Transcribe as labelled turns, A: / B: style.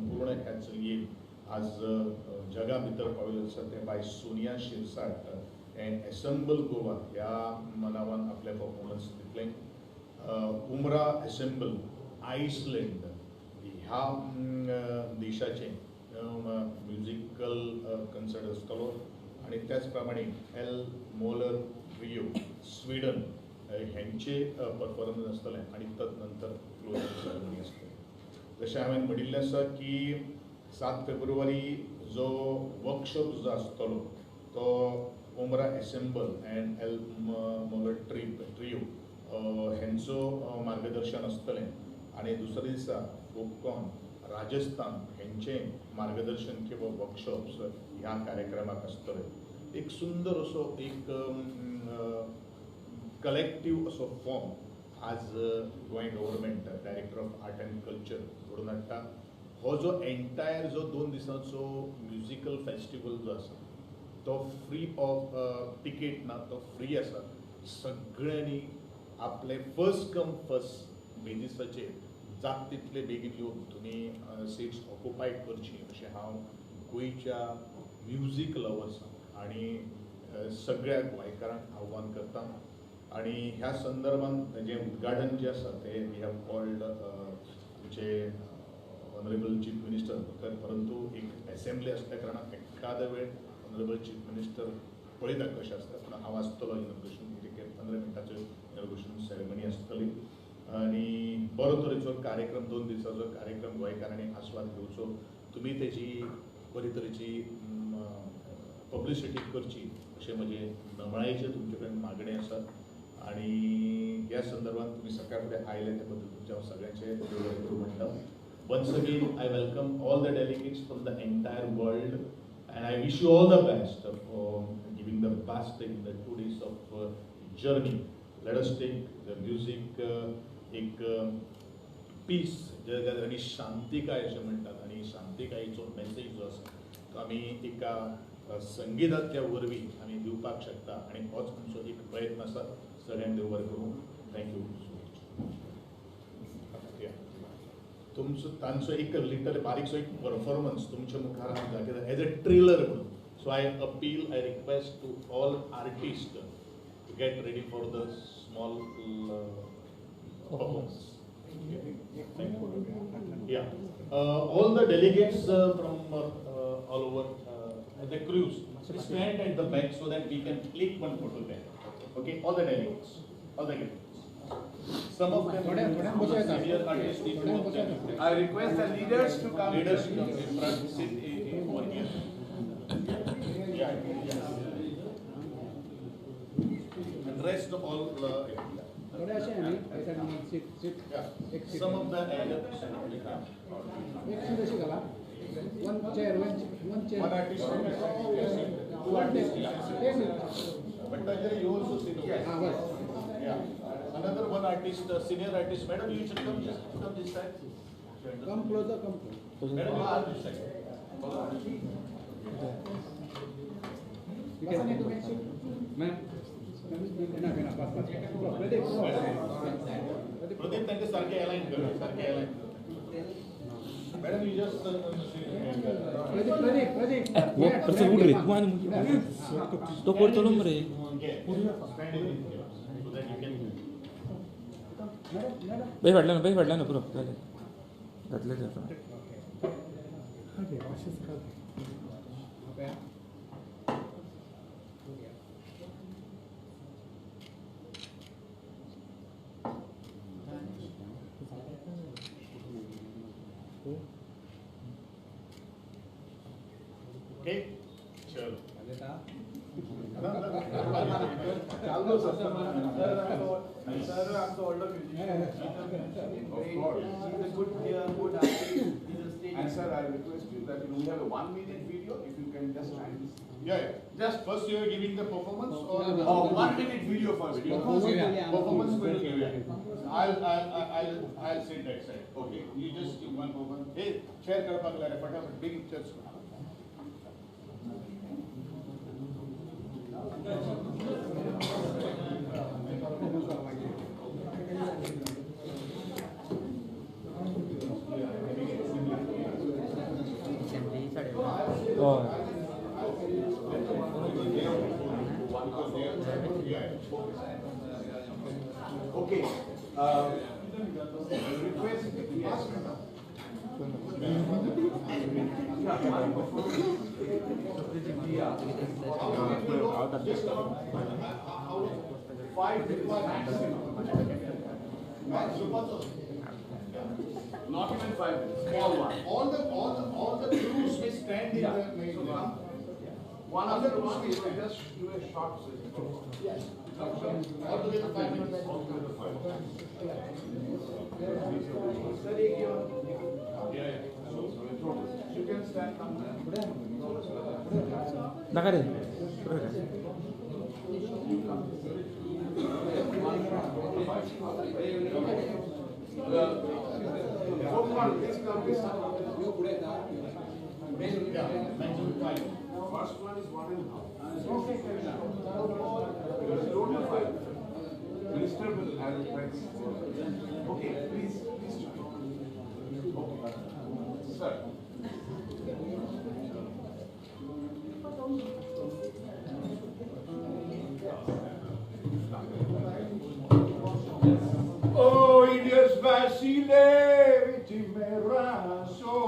A: संपूर्ण ह्या चलयेक आज जगा भितर पाविल्लो आसा ते by Sonia Shirsat and assemble Goa ह्या नांवान आपले परफॉर्मन्स दितले. उमरा एसेंबल आयसलँड ह्या देशाचे म्युझिकल कन्सर्ट आसतलो आणि त्याच प्रमाणे एल मोलर ट्रियो स्वीडन हेंचे परफॉर्मन्स आसतले आणि तदनंतर क्लोजिंग सेरेमनी आसतली. जशें हांवें म्हणिल्लें आसा की 7 फेब्रुवारी जो वर्कशॉप जो आसतलो तो उमरा assemble and L molar trio हेंचो मार्गदर्शन आसतलें आणि दुसऱ्या दिसा कोंकण राजस्थान हेंचे मार्गदर्शन किंवा वर्कशॉप्स ह्या कार्यक्रमाक आसतले. एक सुंदर असो एक कलेक्टिव्ह असो फॉर्म आज Goa government director of art and culture घडोवन हाडटा. हो जो एंटायर जो 2 दिसांचो म्युझिकल फेस्टिवल जो आसा तो फ्री ऑफ टिकेट ना, तो फ्री आसा. सगळ्यांनी आपले फर्स्ट कम फर्स्ट बेजिसाचेर जात तितले बेगीन येवन तुमी सीट्स ऑक्युपायड करची अशें हांव गोंयच्या म्युझीक लवर्सांक आनी सगळ्या गोंयकारांक आव्हान करता. आणि ह्या संदर्भात जें उद्घाटन जें आसा तें वी हॅव कॉल्ड आमचे ऑनरेबल चीफ मिनिस्टर, परंतु एक असेंब्ली असल्या कारणान एखाद्या वेळ ऑनरेबल चीफ मिनिस्टर पळयता कशें आसता, पूण हांव आसतलो इनॉग्रेशन 15 मिनटाचो इनॉग्रेशन सेरेमनी आसतली आणि बरो तरेचो कार्यक्रम 2 दिसाचो कार्यक्रम गोंयकारांनी आस्वाद घेवचो. तुमी तेजी बरी तरेची पब्लिसिटी करची अशें म्हजें नमळायेचें तुमचे कडेन मागणें आसा. आणि ह्या संदर्भात तुम्ही सकाळ फुडें आयले त्या बद्दल तुमच्या सगळ्यांचे देव करूं म्हणटा. Once again I welcome all the delegates from the entire world and I wish you all the best for giving the best in the 2 days of journey. Let us take the music एक piece जगात आणि शांतिकाय अशें म्हणटात आणि शांतिकायेचो message जो आसा तो आमी एका संगीताच्या वरवीं आमी दिवपाक शकता आणि होच आमचो एक प्रयत्न आसा. सगळ्यांक देव बरें करूं. Thank you so much. तुमचो तांचो एक लिटल बारीकसो एक परफॉर्मन्स तुमच्या मुखार दाखयता एज अ ट्रेलर म्हणून. So I appeal, I request to all artist to get ready for the small performance. Yeah. All the delegates from all over the cruise, stand at the back so that we can click one photo there. Okay, all the delegates, all the delegates. Some of them senior artists, some of them.
B: I request the leaders to come.
A: Leaders to come in front, sit over here. Yeah. And rest of all. Some of the adults.
C: One chair.
A: One artist. Two artists. But you also sit. Yeah. Another one artist, senior artist. Madam, you should come this side.
C: Come closer.
A: Madam, you are this side.
C: You can. Ma'am.
A: Pradeep, thank you. Sarke align karo. Sarke align. Madam, you just.
C: Pradeep.
D: वो परसे उड़ रही तुम्हारे तो code चलो मरे. By वाढला ना पुरो झाले घातले ते आपण.
A: Okay, चलो.
B: चालू सर आमचं order good artist. And sir, I request you that we have a 1 minute video. If you can just try this.
A: Yeah. Just first you are giving the performance or
B: 1 minute video for video.
A: Performance will give you. I'll sit that side. Okay. You just give one performance. Hey, share करपाक लाय फटाफट big pictures.
B: Okay. Request, yes. Five minutes maximum. Not even 5 minutes. Small one.
A: All the crews may stand in the main.
B: One of the crews will just do a short session.
A: Yes. All the way to 5 minutes.
B: You can stand from there.
D: Naka rin.
B: Konkani, please come this time. First one is 1.5. Because you don't have 5. Minister will have friends. Okay, please. Okay. Sir.
E: Oh, Dios vacile, ti me raso.